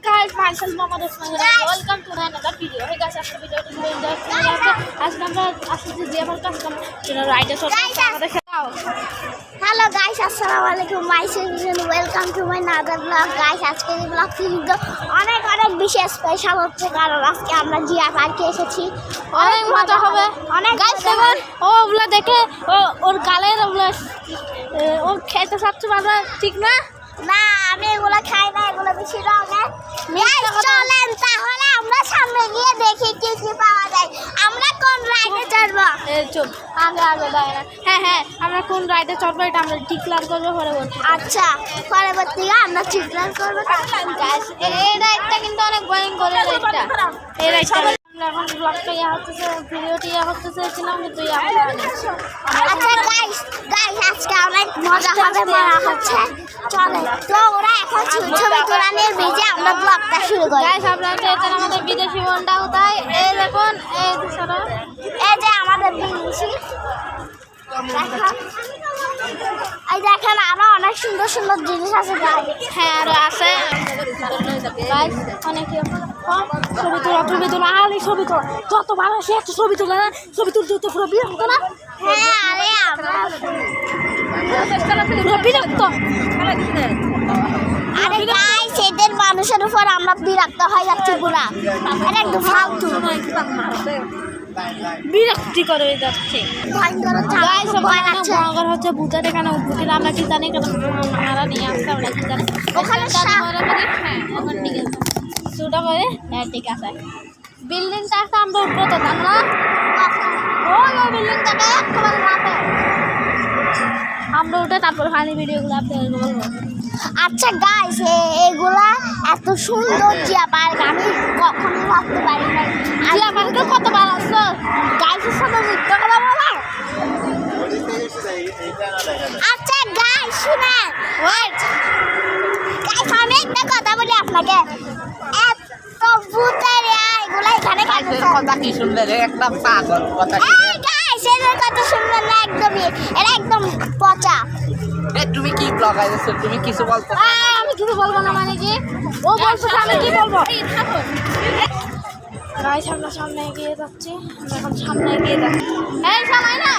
guys, myself Mohammad Osman. Welcome to another video. Hey guys, after video is going to as number as the Jebel custom rider so Hello guys, assalamualaikum. Myself welcome to my another vlog guys. আজকে এই vlog কিন্তু অনেক বিশেষ special হচ্ছে কারণ আজকে আমরা জিয়া পার্কে এসেছি। অনেক মজা হবে। অনেক গাইস দেখুন ওগুলা দেখে ওর গালের ওগুলা ও খেতে সবচেয়ে ভালো ঠিক না? না আমি এগুলো খাই না, এগুলো বেশি রঙের। চলেন তাহলে আমরা সামনে গিয়ে দেখি কি কি পাওয়া যায়। আমরা কোন রাইডে চড়বো? চল আগে দাঁড়া। হ্যাঁ আমরা কোন রাইডে চড়বো এটা আমরা ডিক্লেয়ার করবো পরবর্তী। আচ্ছা পরবর্তীতে আমরা ডিক্লেয়ার করবো। গাইস এই রাইডটা কিন্তু অনেক ভয়ঙ্কর রাইডটা। এই রাইডটা আমরা এখন ব্লগটা হচ্ছে ভিডিওটি করতেছিলাম কিন্তু আচ্ছা গাইস আজকে অনেক মজা হবে মনে হচ্ছে। চলে তো ওরা এখন ছবি তোলা নিয়ে বিজি, আমরা ব্লগটা শুরু করি। গাইস আপনারা দেখেন আমাদের বিদেশি বোনটা কোথায়? এই দেখুন এই দৃশ্যটা, এই যে আমাদের বিদেশি এই দেখেন আরো অনেক সুন্দর সুন্দর জিনিস আছে। হ্যাঁ আরো আছে গাইস অনেক ছবি তোলা আরে ছবি তোলা যত ভালো সে একটু ছবি তোলা না, ছবি তুলতে পুরো বিরক্ত না? হ্যাঁ আরে আমরা পুরো বিরক্ত। আরে গাইস এদের মানুষের উপর আমরা বিরক্ত হয়ে যাচ্ছি পুরা, এটা একটু ফালতু বিরক্তিকর হয়ে যাচ্ছে। গাইস ভয়ঙ্কর হচ্ছে ভূতের এখানে উঠবুটি আমরা কি জানি কেন আমরা নিয়ে আসতে আমরা কি জানি ওখানে হ্যাঁ এখন ঠিক আছে সুটা করে হ্যাঁ ঠিক আছে। বিল্ডিংটা আছে আমরা উঠবো তো আমরা ওই বিল্ডিংটাকে একবার রাতে আমরা উঠে তারপর ফানি ভিডিওগুলো আপনাদের বলবো। আচ্ছা গাইস এগুলা এত সুন্দর জিয়া পার্ক আমি কখনো ভাবতে পারি না। জিয়া পার্কে কতবার আসছো? গাইসের সাথে মিথ্যা কথা বলা। আচ্ছা গাইস শুনেন, ওয়েট গাইস আমি একটা কথা বলি আপনাকে, এত ভূতের এগুলা এখানে কেন? কথা কি শুনলে রে? একটা পাগল কথা। গাইস এদের কথা শুনবেন না একদমই, এটা একদম পচা। তুমি কি ব্লগ আইছো? তুমি কিছু বলতে? আমি কিছু বলবো না মানে কি ও বলছো আমি কি বলবো? গাইস আমরা সামনে এগিয়ে যাচ্ছি, আমরা এখন সামনে এগিয়ে যাচ্ছি। এই সময় না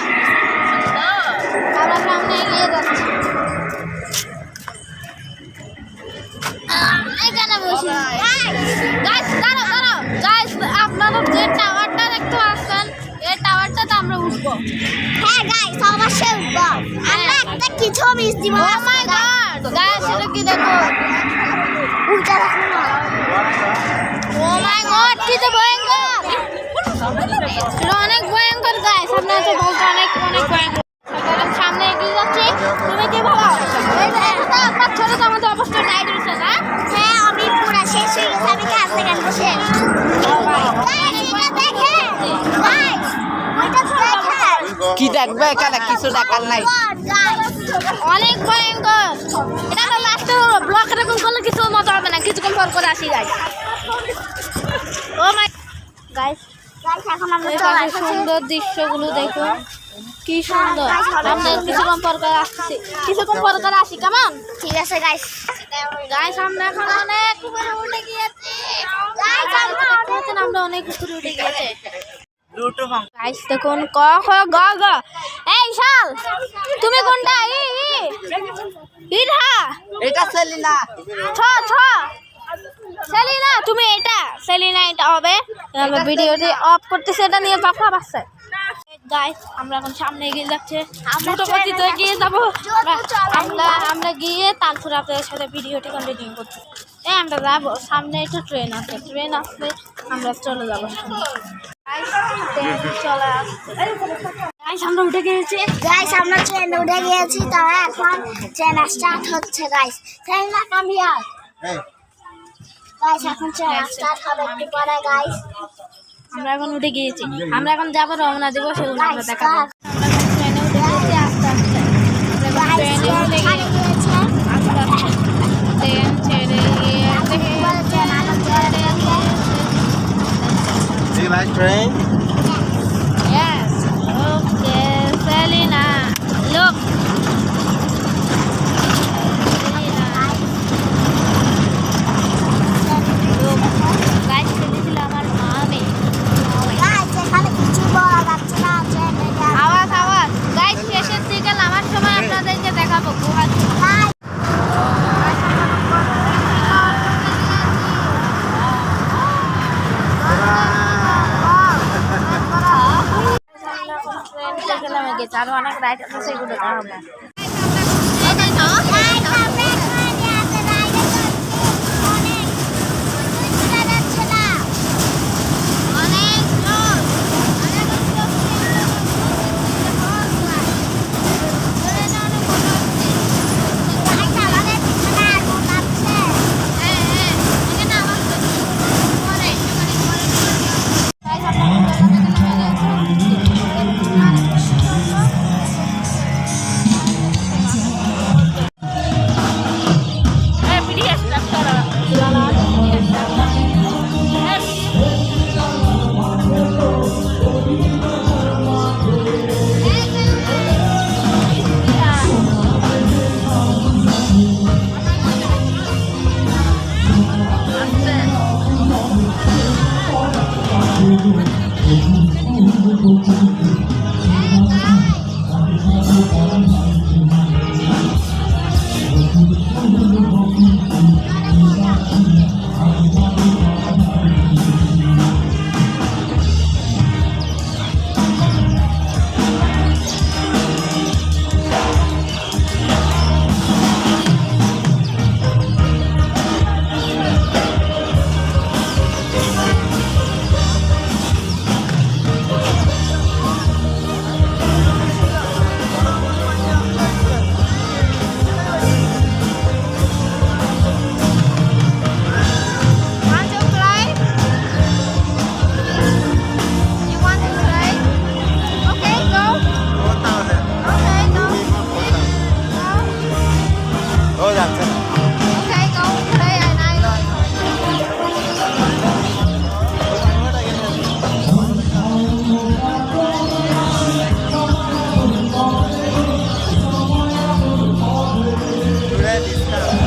আমরা সামনে এগিয়ে যাচ্ছি। এখানে বসি গাইস দাঁড়াও গাইস আপনারা যে টাওয়ারটা দেখতে পাচ্ছেন এই টাওয়ারটাতে আমরা উঠবো। হ্যাঁ গাইস অবশ্যই উঠবো, আমরা একটা কিছু মিস দিব। ও মাই গড গাইস এটা কি দেখো উল্টা রাখুন না। ও মাই গড কি তো ভয়ঙ্কর, এটা অনেক ভয়ঙ্কর গাইস আপনারা তো বলতে অনেক ভয়ঙ্কর। সামনে এগিয়ে যাচ্ছে, তুমি কি ভালো? এই যে এটা আপনার ছোট তো আমাদের অবস্থা টাইট হচ্ছে না? হ্যাঁ আমি পুরো শেষ হয়ে গেছে, আমি কাজ থেকে বসে কি দেখবে? এখানে কিছু দেখার নাই। অনেক ভয়ঙ্কর, এটা তো লাস্টে ব্লক এরকম করলে কিছু মজা হবে না, কিছুক্ষণ পর করে আসি গাইস। ও মাই গাইস এখন আমরা সুন্দর দৃশ্যগুলো দেখুন কি সুন্দর। আমরা কিছুক্ষণ পর করে আসছি, কিছুক্ষণ পর করে আসি কেমন? ঠিক আছে গাইস। গাইস আমরা এখন অনেক উপরে উঠে গিয়েছি, আমরা অনেক উপরে উঠে গিয়েছে। গাইস দেখুন ক খ গ গ। এই শাল তুমি কোনটা? ইরহা এটা সেলিনা। ছ সেলিনা তুমি এটা সেলিনা এটা হবে। আমরা ভিডিওটি অফ করতেছি, এটা নিয়ে পাপা বাসছে। গাইস আমরা এখন সামনে এগিয়ে যাচ্ছে, দ্রুত গতিতে এগিয়ে যাবো আমরা গিয়ে তারপর আপনাদের সাথে ভিডিওটি কন্টিনিউ করছি। আমরা যাবো সামনে একটু ট্রেন আসলে আমরা চলে যাবো। চলে আসছে গাইস আমরা উঠে গিয়েছি। গাইস আমরা ট্রেনে উঠে গিয়েছি, তারা এখন ট্রেন স্টার্ট হচ্ছে গাইস। ট্রেন না কাম হিয়ার গাইস, এখন ট্রেন স্টার্ট হবে একটু পরে গাইস। আমরা এখন উঠে গিয়েছি, আমরা এখন যাবো রওনা দেবো, সেগুলো আমরা দেখাবো। আমরা ট্রেনে উঠে গিয়েছি আস্তে আস্তে, ট্রেন ছেড়ে গিয়েছে। Do you like train? Yes. Okay, Selena. Look. Selena. গেছে, আরো অনেক রাইড আছে, সেগুলো দেখাবো। Oh, that's it. Today, this time.